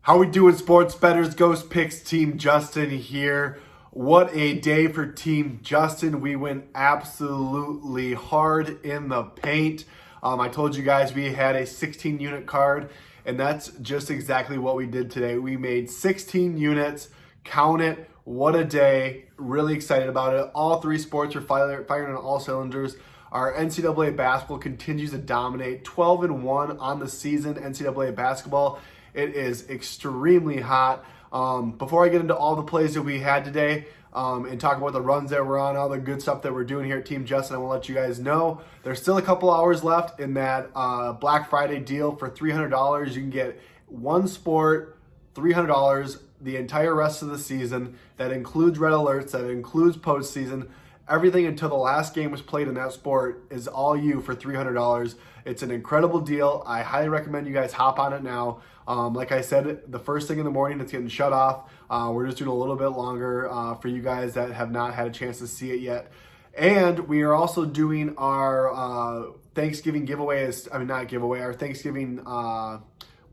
How we doing, sports bettors? Ghost Picks Team Justin here. What a day for Team Justin. We went absolutely hard in the paint. I told you guys we had a 16 unit card, and that's just exactly what we did today. We made 16 units. Count it. What a day. Really excited about it. All three sports are firing on all cylinders. Our NCAA basketball continues to dominate. 12-1 on the season, NCAA basketball. It is extremely hot. Before I get into all the plays that we had today and talk about the runs that we're on, all the good stuff that we're doing here at Team Justin, I want to let you guys know there's still a couple hours left in that Black Friday deal for $300. You can get one sport, $300, the entire rest of the season. That includes red alerts, that includes postseason. Everything until the last game was played in that sport is all you for $300. It's an incredible deal. I highly recommend you guys hop on it now. Like I said, the first thing in the morning, it's getting shut off. We're just doing a little bit longer for you guys that have not had a chance to see it yet. And we are also doing our Thanksgiving giveaway, our Thanksgiving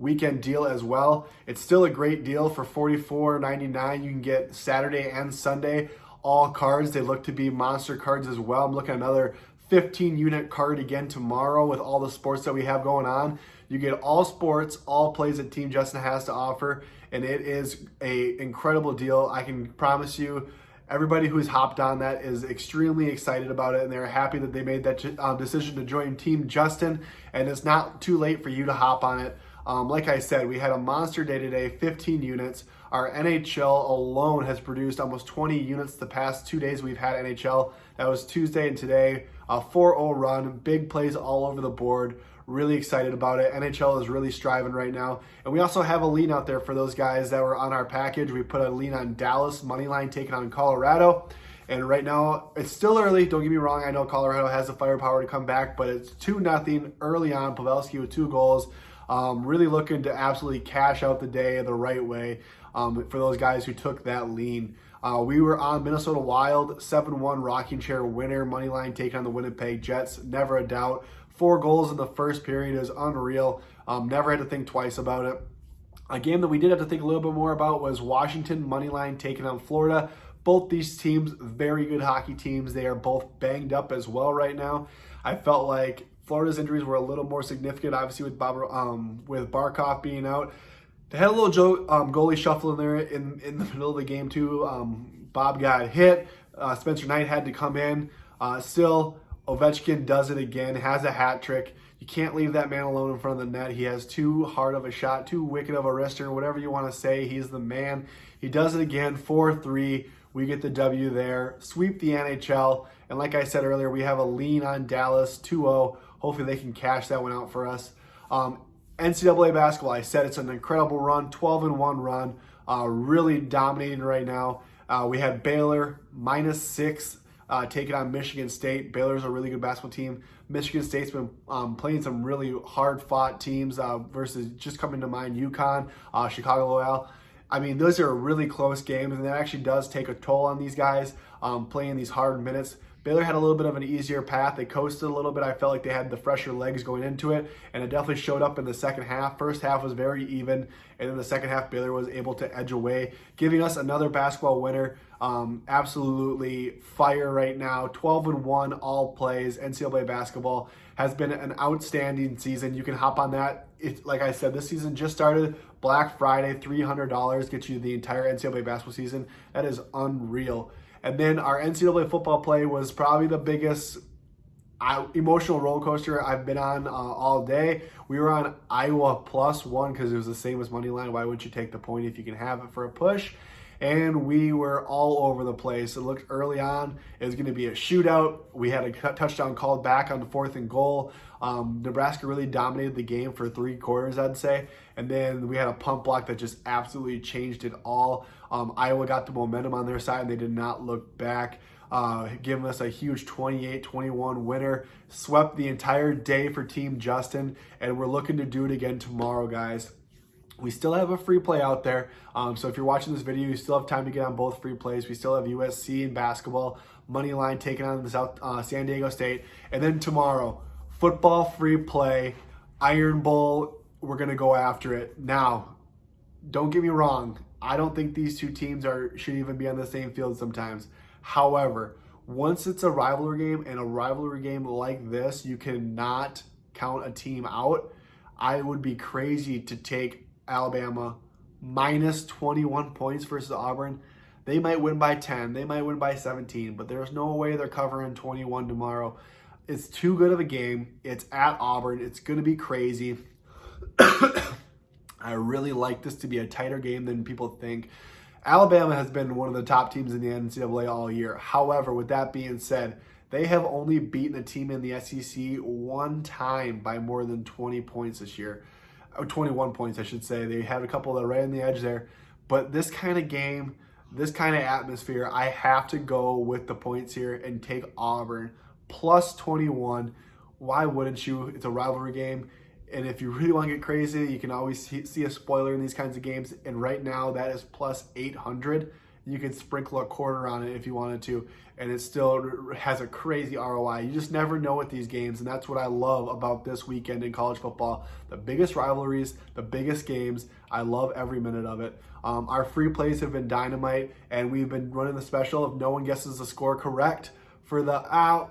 weekend deal as well. It's still a great deal for $44.99. You can get Saturday and Sunday all cards. They look to be monster cards as well. I'm looking at another 15 unit card again tomorrow with all the sports that we have going on. You get all sports, all plays that Team Justin has to offer, and it is a incredible deal. I can promise you everybody who's hopped on that is extremely excited about it, and they're happy that they made that decision to join Team Justin, and it's not too late for you to hop on it. Like I said, we had a monster day today, 15 units. Our NHL alone has produced almost 20 units the past 2 days we've had NHL. That was Tuesday and today. A 4-0 run, big plays all over the board. Really excited about it. NHL is really striving right now. And we also have a lean out there for those guys that were on our package. We put a lean on Dallas, money line taking on Colorado. And right now, it's still early. Don't get me wrong. I know Colorado has the firepower to come back, but it's 2-0 early on. Pavelski with 2 goals. Really looking to absolutely cash out the day the right way for those guys who took that lean. We were on Minnesota Wild, 7-1 rocking chair winner, money line taking on the Winnipeg Jets, never a doubt. 4 goals in the first period is unreal. Never had to think twice about it. A game that we did have to think a little bit more about was Washington, money line taking on Florida. Both these teams, very good hockey teams. They are both banged up as well right now. I felt like Florida's injuries were a little more significant, obviously with Barkov being out. They had a little goalie shuffle in there in the middle of the game too. Bob got hit. Spencer Knight had to come in. Still, Ovechkin does it again, has a hat trick. You can't leave that man alone in front of the net. He has too hard of a shot, too wicked of a wrister, whatever you want to say. He's the man. He does it again, 4-3. We get the W there. Sweep the NHL. And like I said earlier, we have a lean on Dallas, 2-0. Hopefully they can cash that one out for us. NCAA basketball, I said it's an incredible run, 12-1 run, really dominating right now. We had Baylor -6 taking on Michigan State. Baylor's a really good basketball team. Michigan State's been playing some really hard-fought teams versus just coming to mind UConn, Chicago Loyola. I mean, those are really close games, and that actually does take a toll on these guys playing these hard minutes. Baylor had a little bit of an easier path. They coasted a little bit. I felt like they had the fresher legs going into it, and it definitely showed up in the second half. First half was very even, and then the second half, Baylor was able to edge away, giving us another basketball winner. Absolutely fire right now. 12-1 all plays. NCAA basketball has been an outstanding season. You can hop on that. Like I said, this season just started. Black Friday, $300 gets you the entire NCAA basketball season. That is unreal. And then our NCAA football play was probably the biggest emotional roller coaster I've been on all day. We were on Iowa +1 because it was the same as Moneyline. Why wouldn't you take the point if you can have it for a push? And we were all over the place. It looked early on it was going to be a shootout. We had a touchdown called back on the 4th and goal. Nebraska really dominated the game for 3 quarters, I'd say. And then we had a pump block that just absolutely changed it all. Iowa got the momentum on their side, and they did not look back, giving us a huge 28-21 winner. Swept the entire day for Team Justin, and we're looking to do it again tomorrow, guys. We still have a free play out there. So if you're watching this video, you still have time to get on both free plays. We still have USC in basketball, money line taking on the San Diego State. And then tomorrow, football free play, Iron Bowl. We're going to go after it. Now, don't get me wrong. I don't think these two teams should even be on the same field sometimes. However, once it's a rivalry game, and a rivalry game like this, you cannot count a team out. I would be crazy to take Alabama minus 21 points versus Auburn. They might win by 10, they might win by 17, but there's no way they're covering 21 tomorrow. It's too good of a game. It's at Auburn. It's going to be crazy. I really like this to be a tighter game than people think. Alabama has been one of the top teams in the NCAA all year. However, with that being said, they have only beaten a team in the SEC one time by more than 20 points this year. 21 points, I should say. They had a couple that are right on the edge there. But this kind of game, this kind of atmosphere, I have to go with the points here and take Auburn plus 21. Why wouldn't you? It's a rivalry game. And if you really want to get crazy, you can always see a spoiler in these kinds of games. And right now, that is plus 800. You can sprinkle a quarter on it if you wanted to, and it still has a crazy ROI. You just never know with these games, and that's what I love about this weekend in college football. The biggest rivalries, the biggest games. I love every minute of it. Our free plays have been dynamite, and we've been running the special. If no one guesses the score correct for the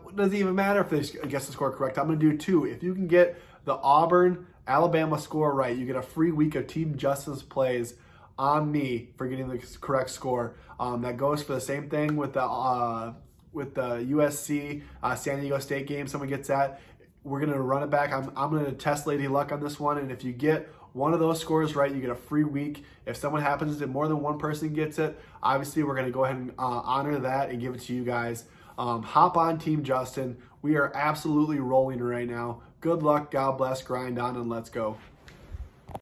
it doesn't even matter if they guess the score correct. I'm going to do two. If you can get the Auburn Alabama score right, you get a free week of Team Justin's plays on me for getting the correct score. That goes for the same thing with the USC San Diego State game. Someone gets that, we're gonna run it back. I'm gonna test Lady Luck on this one, and if you get one of those scores right, you get a free week. If someone happens to more than one person gets it, obviously we're gonna go ahead and honor that and give it to you guys. Hop on Team Justin. We are absolutely rolling right now. Good luck, God bless, grind on, and let's go.